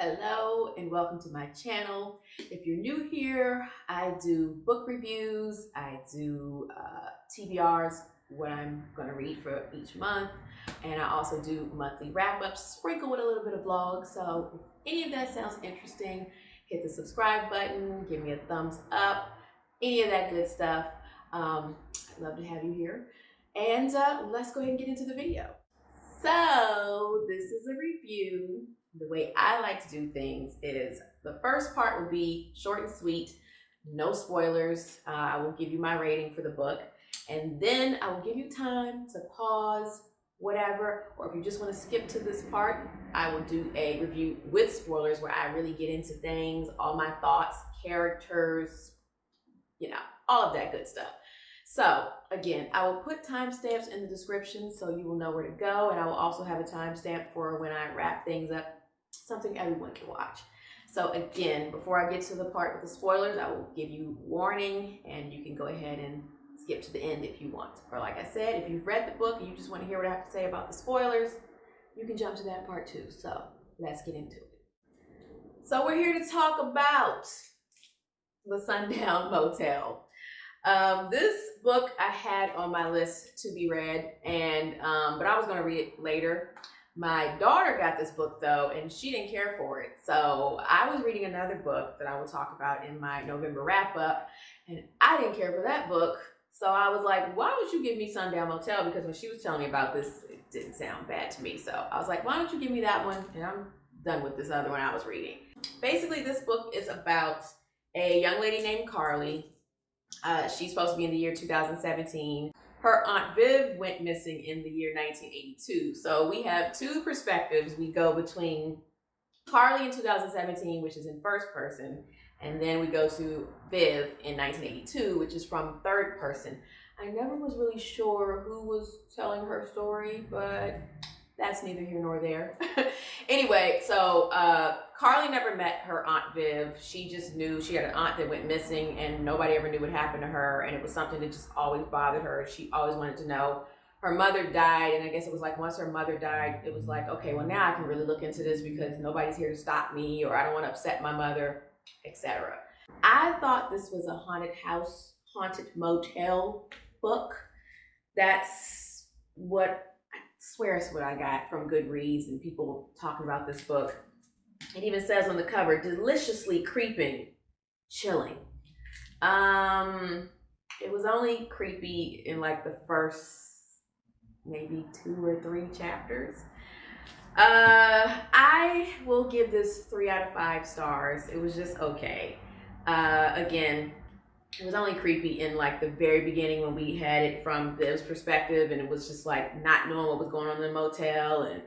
Hello and welcome to my channel. If you're new here, I do book reviews, I do TBRs, what I'm going to read for each month, and I also do monthly wrap-ups, sprinkle with a little bit of vlog. So if any of that sounds interesting, hit the subscribe button, give me a thumbs up, any of that good stuff. I'd love to have you here. And let's go ahead and get into the video. So this is a review. The way I like to do things is the first part will be short and sweet, no spoilers. I will give you my rating for the book, and then I will give you time to pause, whatever, or if you just want to skip to this part, I will do a review with spoilers where I really get into things, all my thoughts, characters, all of that good stuff. So again, I will put timestamps in the description so you will know where to go, and I will also have a timestamp for when I wrap things up, something everyone can watch. So again, before I get to the part with the spoilers, I will give you warning, and you can go ahead and skip to the end if you want. Or like I said, if you've read the book and you just want to hear what I have to say about the spoilers, you can jump to that part too. So let's get into it. So we're here to talk about the Sun Down Motel. This book I had on my list to be read, and but I was going to read it later. My daughter got this book though, and she didn't care for it. So I was reading another book that I will talk about in my November wrap up, and I didn't care for that book. So I was like, why would you give me Sun Down Motel? Because when she was telling me about this, it didn't sound bad to me. So I was like, why don't you give me that one? And I'm done with this other one I was reading. Basically, this book is about a young lady named Carly. She's supposed to be in the year 2017. Her Aunt Viv went missing in the year 1982. So we have two perspectives. We go between Carly in 2017, which is in first person, and then we go to Viv in 1982, which is from third person. I never was really sure who was telling her story, but that's neither here nor there. Anyway, so Carly never met her Aunt Viv. She just knew she had an aunt that went missing, and nobody ever knew what happened to her, and it was something that just always bothered her. She always wanted to know. Her mother died, and I guess it was like once her mother died, it was like, okay, well now I can really look into this because nobody's here to stop me, or I don't want to upset my mother, etc. I thought this was a haunted house, haunted motel book. That's what swear it's what I got from Goodreads and people talking about this book. It even says on the cover, deliciously creeping, chilling. It was only creepy in like the first maybe 2 or 3 chapters. I will give this 3 out of 5 stars. It was just okay. Again, it was only creepy in like the very beginning when we had it from Viv's perspective, and it was just like not knowing what was going on in the motel, and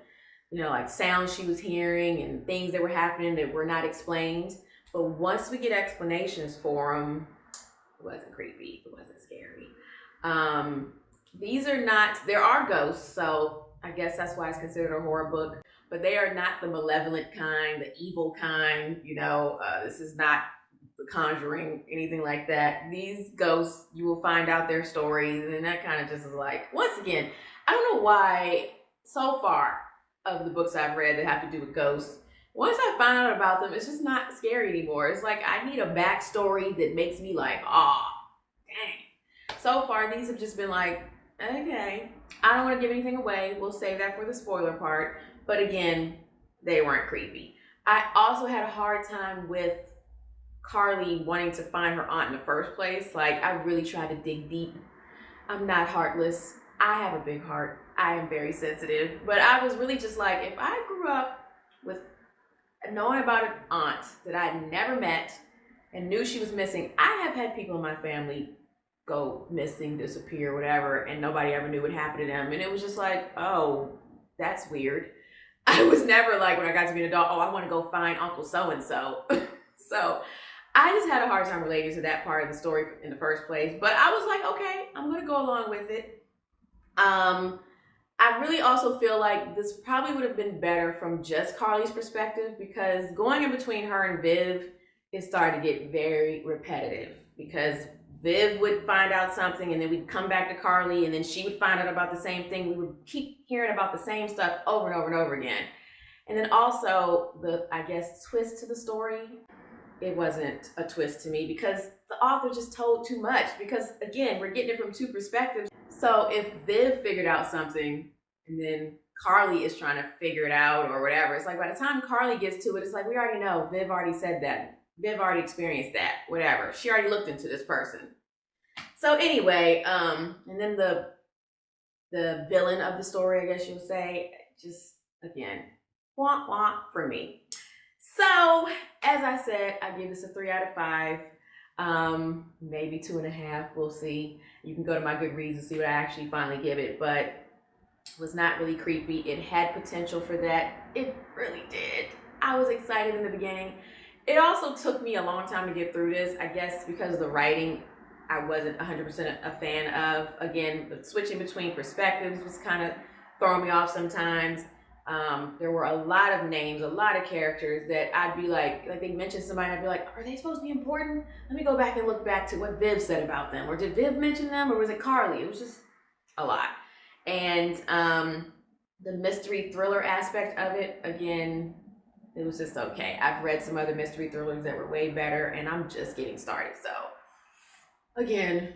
like sounds she was hearing and things that were happening that were not explained. But once we get explanations for them, it wasn't creepy, it wasn't scary. There are ghosts, so I guess that's why it's considered a horror book, but they are not the malevolent kind, the evil kind. This is not The Conjuring, anything like that. These ghosts, you will find out their stories, and that kind of just is like, once again, I don't know why so far of the books I've read that have to do with ghosts, once I find out about them, it's just not scary anymore. It's like I need a backstory that makes me like, oh, dang. So far, these have just been like, okay, I don't want to give anything away. We'll save that for the spoiler part. But again, they weren't creepy. I also had a hard time with Carly wanting to find her aunt in the first place. Like, I really tried to dig deep. I'm not heartless. I have a big heart. I am very sensitive. But I was really just like, if I grew up with knowing about an aunt that I'd never met and knew she was missing, I have had people in my family go missing, disappear, whatever, and nobody ever knew what happened to them. And it was just like, oh, that's weird. I was never like, when I got to be an adult, oh, I want to go find Uncle so-and-so. So I just had a hard time relating to that part of the story in the first place. But I was like, okay, I'm going to go along with it. I really also feel like this probably would have been better from just Carly's perspective, because going in between her and Viv, it started to get very repetitive, because Viv would find out something and then we'd come back to Carly and then she would find out about the same thing. We would keep hearing about the same stuff over and over and over again. And then also the, I guess, twist to the story, it wasn't a twist to me because the author just told too much. Because again, we're getting it from two perspectives. So if Viv figured out something and then Carly is trying to figure it out or whatever, it's like by the time Carly gets to it, it's like we already know. Viv already said that. Viv already experienced that. Whatever. She already looked into this person. So anyway, and then the villain of the story, I guess you'll say, just again, wah wah for me. So as I said, I give this a 3 out of 5. Maybe 2.5. We'll see. You can go to my Goodreads and see what I actually finally give it, but it was not really creepy. It had potential for that. It really did. I was excited in the beginning. It also took me a long time to get through this. I guess because of the writing, I wasn't 100% a fan of. Again, the switching between perspectives was kind of throwing me off sometimes. There were a lot of names, a lot of characters that I'd be like they mentioned somebody, and I'd be like, are they supposed to be important? Let me go back and look back to what Viv said about them. Or did Viv mention them, or was it Carly? It was just a lot. And the mystery thriller aspect of it, again, it was just okay. I've read some other mystery thrillers that were way better, and I'm just getting started. So, again,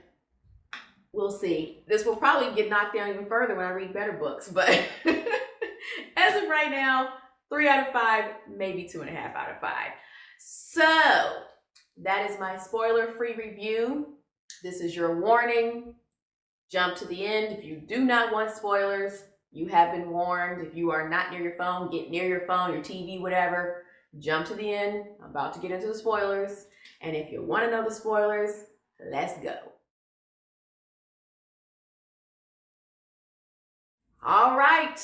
we'll see. This will probably get knocked down even further when I read better books, but as of right now, 3 out of 5, maybe 2.5 out of 5. So, that is my spoiler-free review. This is your warning. Jump to the end if you do not want spoilers. You have been warned. If you are not near your phone, get near your phone, your TV, whatever. Jump to the end. I'm about to get into the spoilers. And if you want to know the spoilers, let's go. All right,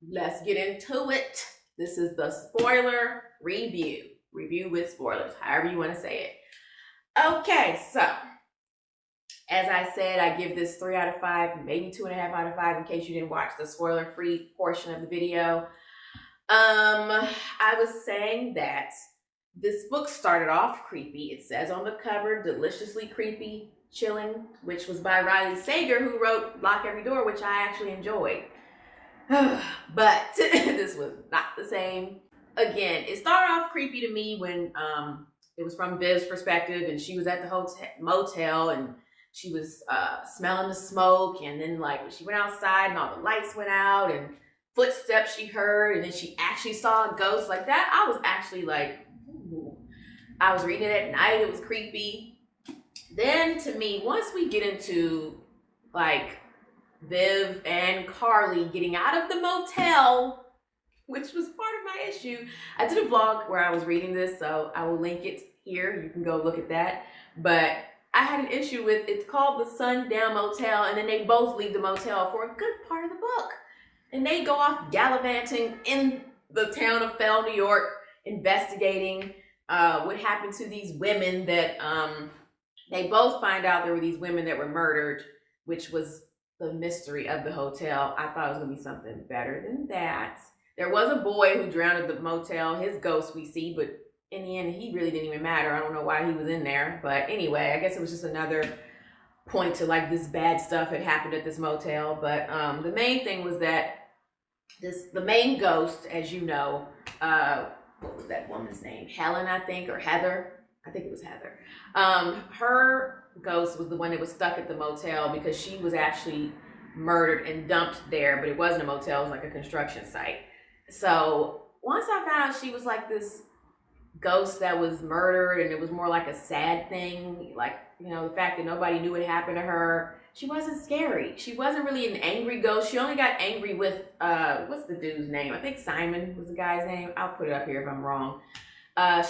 let's get into it. This is the spoiler review. Review with spoilers, however you want to say it. Okay, so as I said, I give this 3 out of 5, maybe 2.5 out of 5 in case you didn't watch the spoiler-free portion of the video. I was saying that this book started off creepy. It says on the cover, deliciously creepy, chilling, which was by Riley Sager, who wrote Lock Every Door, which I actually enjoyed. But this was not the same. Again, it started off creepy to me when it was from Viv's perspective, and she was at the motel, and she was smelling the smoke, and then like when she went outside and all the lights went out and footsteps she heard, and then she actually saw a ghost like that. I was actually like, ooh. I was reading it at night. It was creepy. Then to me, once we get into like Viv and Carly getting out of the motel, which was part of my issue. I did a vlog where I was reading this, so I will link it here. You can go look at that. But I had an issue with, it's called the Sun Down Motel, and then they both leave the motel for a good part of the book. And they go off gallivanting in the town of Fell, New York, investigating what happened to these women that, they both find out there were these women that were murdered, which was the mystery of the hotel. I thought it was gonna be something better than that. There was a boy who drowned at the motel, his ghost we see, but in the end, he really didn't even matter. I don't know why he was in there. But anyway, I guess it was just another point to like this bad stuff had happened at this motel. But the main thing was that the main ghost, as you know, what was that woman's name? Helen, I think, or Heather. I think it was Heather. Her ghost was the one that was stuck at the motel because she was actually murdered and dumped there, but it wasn't a motel, it was like a construction site. So once I found out she was like this ghost that was murdered, and it was more like a sad thing, like, you know, the fact that nobody knew what happened to her, she wasn't scary. She wasn't really an angry ghost. She only got angry with, what's the dude's name? I think Simon was the guy's name. I'll put it up here if I'm wrong.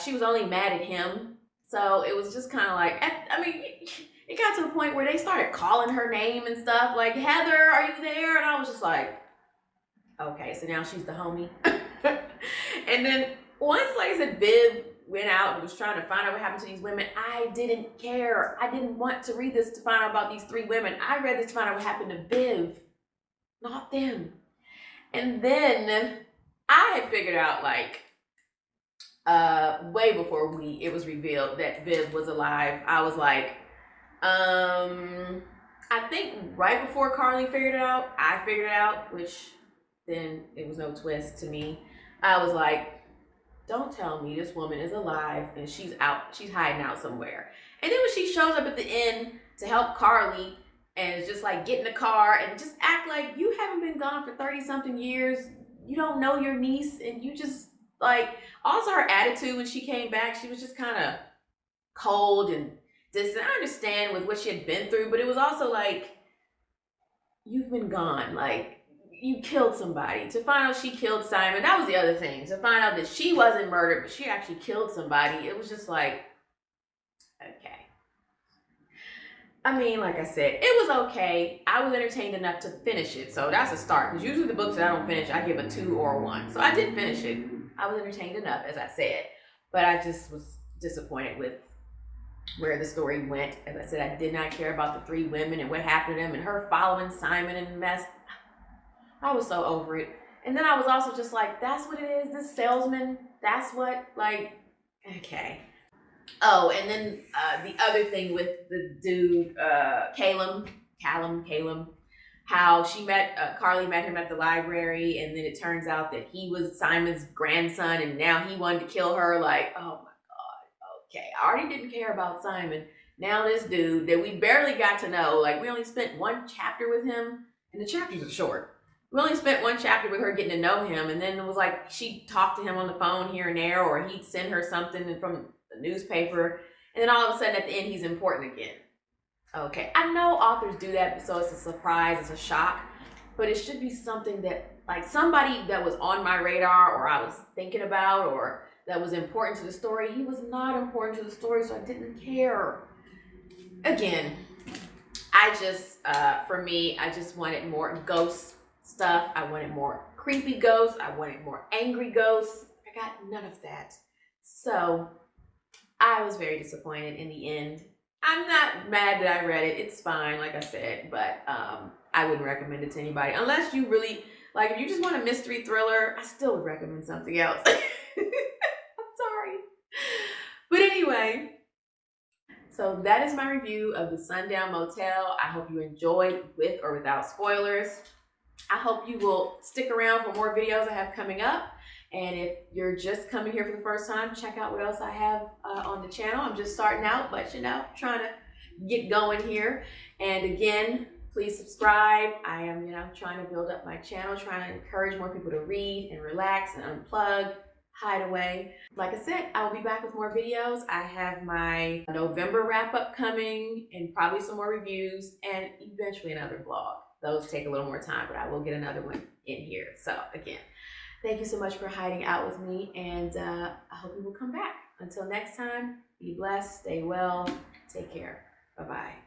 She was only mad at him. So it was just kind of like, I mean, it got to the point where they started calling her name and stuff, like, Heather, are you there? And I was just like, okay, so now she's the homie. And then once, like I said, Viv went out and was trying to find out what happened to these women, I didn't care. I didn't want to read this to find out about these 3 women. I read this to find out what happened to Viv, not them. And then I had figured out, like, way before it was revealed that Viv was alive, I was like, I think right before Carly figured it out, I figured it out, which then it was no twist to me. I was like, don't tell me this woman is alive and she's hiding out somewhere. And then when she shows up at the end to help Carly and is just like get in the car and just act like you haven't been gone for 30 something years, you don't know your niece, and you just like, also her attitude when she came back, she was just kind of cold and distant. I understand with what she had been through, but it was also like, you've been gone, like you killed somebody. To find out she killed Simon, that was the other thing. To find out that she wasn't murdered, but she actually killed somebody, it was just like, okay. I mean, like I said, it was okay. I was entertained enough to finish it, so that's a start. Because usually the books that I don't finish, I give a 2 or a 1. So I did finish it. I was entertained enough, as I said, but I just was disappointed with where the story went. As I said, I did not care about the 3 women and what happened to them and her following Simon and the mess. I was so over it. And then I was also just like, that's what it is, this salesman, that's what, like, okay. Oh, and then the other thing with the dude, Callum, how she met, Carly met him at the library, and then it turns out that he was Simon's grandson, and now he wanted to kill her. Like, oh my God, okay. I already didn't care about Simon. Now this dude that we barely got to know, like we only spent 1 chapter with him, and the chapters are short. We only spent 1 chapter with her getting to know him, and then it was like she talked to him on the phone here and there, or he'd send her something from the newspaper, and then all of a sudden at the end he's important again. Okay, I know authors do that, so it's a surprise, it's a shock, but it should be something that, like, somebody that was on my radar, or I was thinking about, or that was important to the story. He was not important to the story, so I didn't care. Again, I just, for me, I just wanted more ghost stuff. I wanted more creepy ghosts. I wanted more angry ghosts. I got none of that. So I was very disappointed in the end. I'm not mad that I read it. It's fine, like I said, but I wouldn't recommend it to anybody. Unless you really, like, if you just want a mystery thriller, I still would recommend something else. I'm sorry. But anyway, so that is my review of the Sun Down Motel. I hope you enjoyed, with or without spoilers. I hope you will stick around for more videos I have coming up. And if you're just coming here for the first time, check out what else I have on the channel. I'm just starting out, but you know, trying to get going here. And again, please subscribe. I am, you know, trying to build up my channel, trying to encourage more people to read and relax and unplug, hide away. Like I said, I will be back with more videos. I have my November wrap up coming, and probably some more reviews, and eventually another vlog. Those take a little more time, but I will get another one in here. So again, thank you so much for hiding out with me, and I hope you will come back. Until next time, be blessed, stay well, take care. Bye-bye.